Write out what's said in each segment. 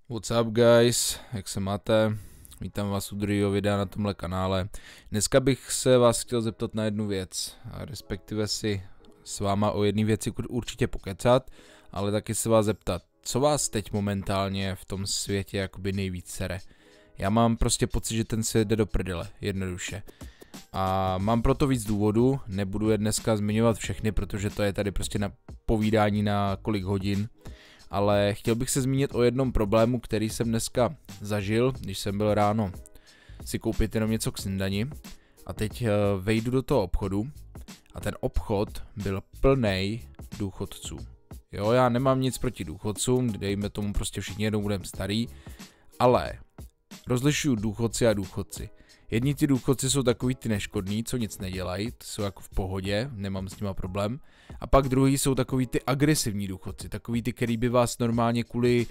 What's up guys, jak se máte? Vítám vás u druhého videa na tomhle kanále. Dneska bych se vás chtěl zeptat na jednu věc, a respektive si s váma o jedné věci určitě pokecat, ale taky se vás zeptat, co vás teď momentálně v tom světě jakoby nejvíc sere. Já mám prostě pocit, že ten svět jde do prdele, jednoduše. A mám proto víc důvodů, nebudu je dneska zmiňovat všechny, protože to je tady prostě na povídání na kolik hodin. Ale chtěl bych se zmínit o jednom problému, který jsem dneska zažil, když jsem byl ráno si koupit jenom něco k snídani. A teď vejdu do toho obchodu a ten obchod byl plnej důchodců. Jo, já nemám nic proti důchodcům, dejme tomu prostě všichni jednou budeme starý, ale rozlišuju důchodci a důchodci. Jedni ty důchodci jsou takový ty neškodní, co nic nedělají, ty jsou jako v pohodě, nemám s nima problém. A pak druhý jsou takový ty agresivní důchodci, takový ty, který by vás normálně kvůli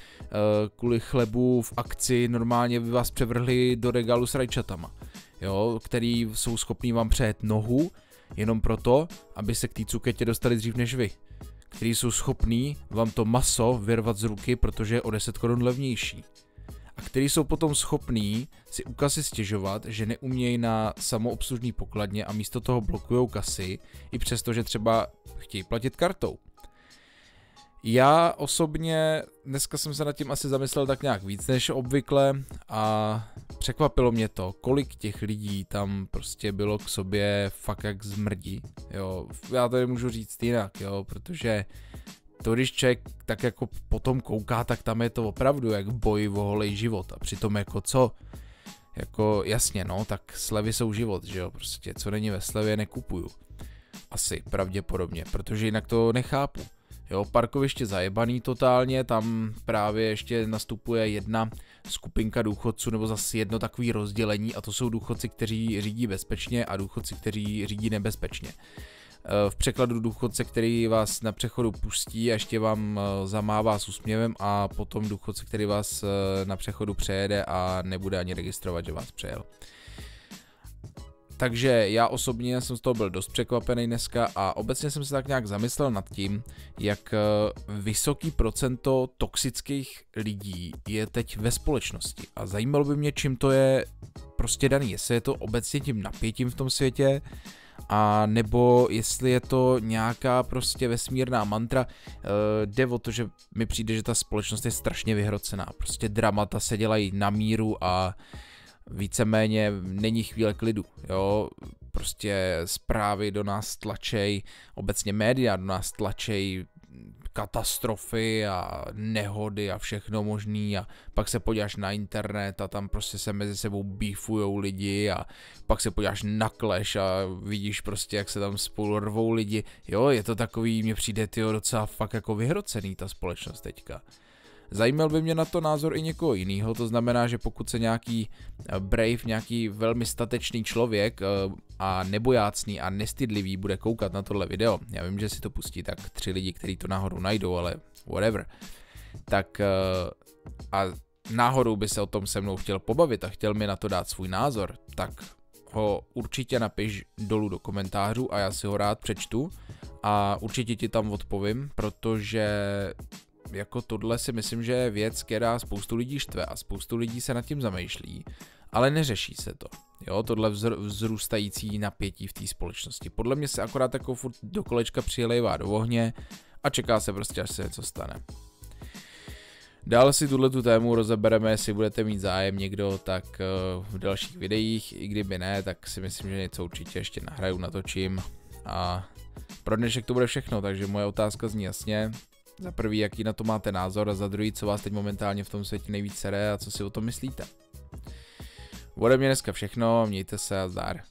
chlebu v akci normálně by vás převrhli do regálu s rajčatama. Jo, který jsou schopní vám přejet nohu jenom proto, aby se k té cuketě dostali dřív než vy. Který jsou schopní vám to maso vyrvat z ruky, protože je o 10 korun levnější. A který jsou potom schopní si u kasy stěžovat, že neumějí na samoobslužní pokladně a místo toho blokujou kasy, i přesto, že třeba chtějí platit kartou. Já osobně dneska jsem se nad tím asi zamyslel tak nějak víc než obvykle a překvapilo mě to, kolik těch lidí tam prostě bylo k sobě fakt jak zmrdí. Jo, já to nemůžu říct jinak, jo, protože to, když člověk tak jako potom kouká, tak tam je to opravdu jak boj o holej život a přitom jako co? Jako jasně no, tak slevy jsou život, že jo, prostě co není ve slevě nekupuju. Asi, pravděpodobně, protože jinak to nechápu. Jo, parkoviště zajebaný totálně, tam právě ještě nastupuje jedna skupinka důchodců, nebo zase jedno takový rozdělení a to jsou důchodci, kteří řídí bezpečně a důchodci, kteří řídí nebezpečně. V překladu důchodce, který vás na přechodu pustí a ještě vám zamává s úsměvem a potom důchodce, který vás na přechodu přejede a nebude ani registrovat, že vás přejel. Takže já osobně jsem z toho byl dost překvapený dneska a obecně jsem se tak nějak zamyslel nad tím, jak vysoký procento toxických lidí je teď ve společnosti. A zajímalo by mě, čím to je prostě daný, jestli je to obecně tím napětím v tom světě, a nebo jestli je to nějaká prostě vesmírná mantra. Jde o to, že mi přijde, že ta společnost je strašně vyhrocená. Prostě dramata se dělají na míru a víceméně není chvíle klidu. Jo? Prostě zprávy do nás tlačej, obecně média do nás tlačej katastrofy a nehody a všechno možný a pak se podíváš na internet a tam prostě se mezi sebou beefujou lidi a pak se podíváš na Clash a vidíš prostě, jak se tam spolu rvou lidi. Jo, je to takový, mně přijde tyjo docela fakt jako vyhrocený ta společnost teďka. Zajímal by mě na to názor i někoho jiného, to znamená, že pokud se nějaký brave, nějaký velmi statečný člověk a nebojácný a nestydlivý bude koukat na tohle video, já vím, že si to pustí tak 3 lidi, kteří to náhodou najdou, ale whatever, tak a náhodou by se o tom se mnou chtěl pobavit a chtěl mi na to dát svůj názor, tak ho určitě napiš dolů do komentářů a já si ho rád přečtu a určitě ti tam odpovím, protože jako tohle si myslím, že je věc, která spoustu lidí štve a spoustu lidí se nad tím zamýšlí, ale neřeší se to. Jo, tohle vzrůstající napětí v té společnosti. Podle mě se akorát jako furt do kolečka přilévá do ohně a čeká se prostě, až se něco stane. Dál si tuhletu tému rozebereme, jestli budete mít zájem někdo, tak v dalších videích, i kdyby ne, tak si myslím, že něco určitě ještě nahraju, natočím a pro dnešek to bude všechno, takže moje otázka zní jasně. Za prvý, jaký na to máte názor a za druhý, co vás teď momentálně v tom světě nejvíc sere a co si o tom myslíte. Ode mě dneska všechno, mějte se a zdar.